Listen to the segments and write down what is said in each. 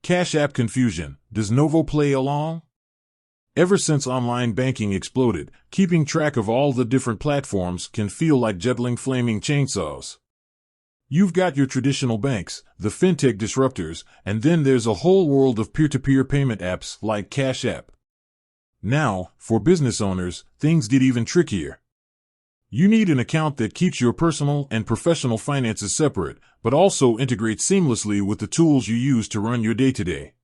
Cashapp confusion. Does Novo play along? Ever since online banking exploded, keeping track of all the different platforms can feel like juggling flaming chainsaws. You've got your traditional banks, the fintech disruptors, and then there's a whole world of peer-to-peer payment apps like Cashapp. Now, for business owners, things get even trickier. You need an account that keeps your personal and professional finances separate, but also integrates seamlessly with the tools you use to run your day-to-day.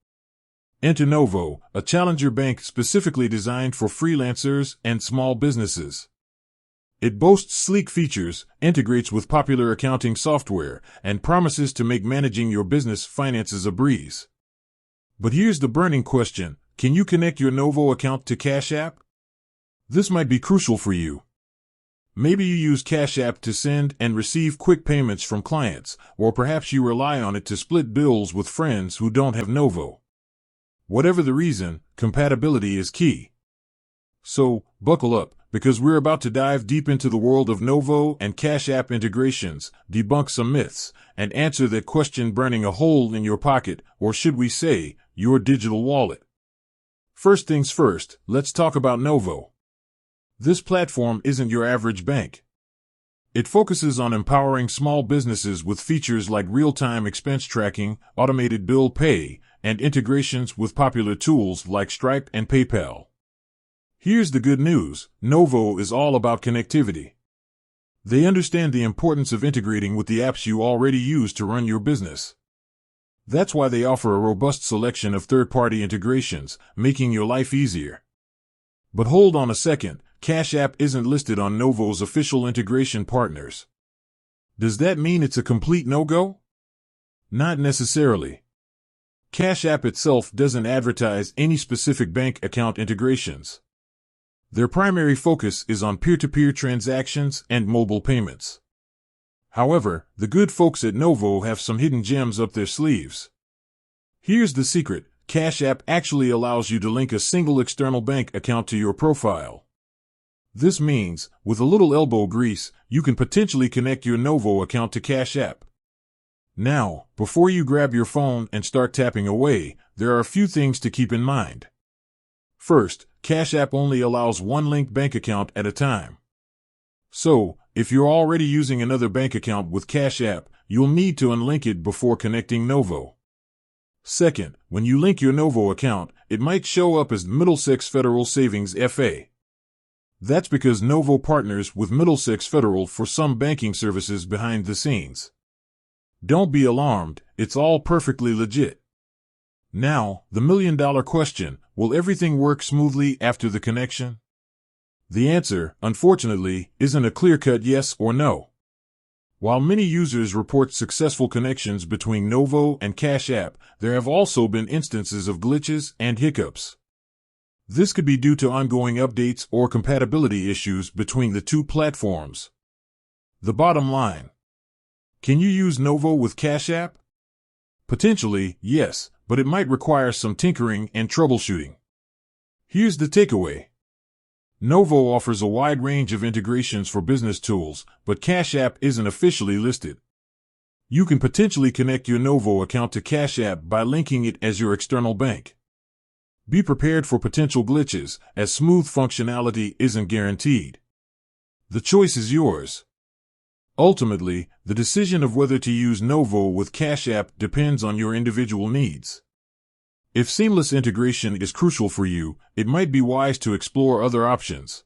Enter Novo, a challenger bank specifically designed for freelancers and small businesses. It boasts sleek features, integrates with popular accounting software, and promises to make managing your business finances a breeze. But here's the burning question: can you connect your Novo account to Cashapp? This might be crucial for you. Maybe you use Cashapp to send and receive quick payments from clients, or perhaps you rely on it to split bills with friends who don't have Novo. Whatever the reason, compatibility is key. So, buckle up, because we're about to dive deep into the world of Novo and Cashapp integrations, debunk some myths, and answer that question burning a hole in your pocket, or should we say, your digital wallet. First things first, let's talk about Novo. This platform isn't your average bank. It focuses on empowering small businesses with features like real-time expense tracking, automated bill pay, and integrations with popular tools like Stripe and PayPal. Here's the good news: Novo is all about connectivity. They understand the importance of integrating with the apps you already use to run your business. That's why they offer a robust selection of third-party integrations, making your life easier. But hold on a second, Cashapp isn't listed on Novo's official integration partners. Does that mean it's a complete no-go? Not necessarily. Cashapp itself doesn't advertise any specific bank account integrations. Their primary focus is on peer-to-peer transactions and mobile payments. However, the good folks at Novo have some hidden gems up their sleeves. Here's the secret: Cashapp actually allows you to link a single external bank account to your profile. This means, with a little elbow grease, you can potentially connect your Novo account to Cashapp. Now, before you grab your phone and start tapping away, there are a few things to keep in mind. First, Cashapp only allows one linked bank account at a time. So, if you're already using another bank account with Cashapp, you'll need to unlink it before connecting Novo. Second, when you link your Novo account, it might show up as Middlesex Federal Savings FA. That's because Novo partners with Middlesex Federal for some banking services behind the scenes. Don't be alarmed, it's all perfectly legit. Now, the million-dollar question: will everything work smoothly after the connection? The answer, unfortunately, isn't a clear-cut yes or no. While many users report successful connections between Novo and Cashapp, there have also been instances of glitches and hiccups. This could be due to ongoing updates or compatibility issues between the two platforms. The bottom line: can you use Novo with Cashapp? Potentially, yes, but it might require some tinkering and troubleshooting. Here's the takeaway. Novo offers a wide range of integrations for business tools, but Cashapp isn't officially listed. You can potentially connect your Novo account to Cashapp by linking it as your external bank. Be prepared for potential glitches, as smooth functionality isn't guaranteed. The choice is yours. Ultimately, the decision of whether to use Novo with Cashapp depends on your individual needs. If seamless integration is crucial for you, it might be wise to explore other options.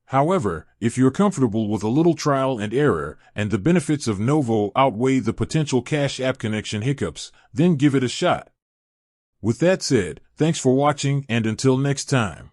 However, if you're comfortable with a little trial and error, and the benefits of Novo outweigh the potential Cashapp connection hiccups, then give it a shot. With that said, thanks for watching, and until next time.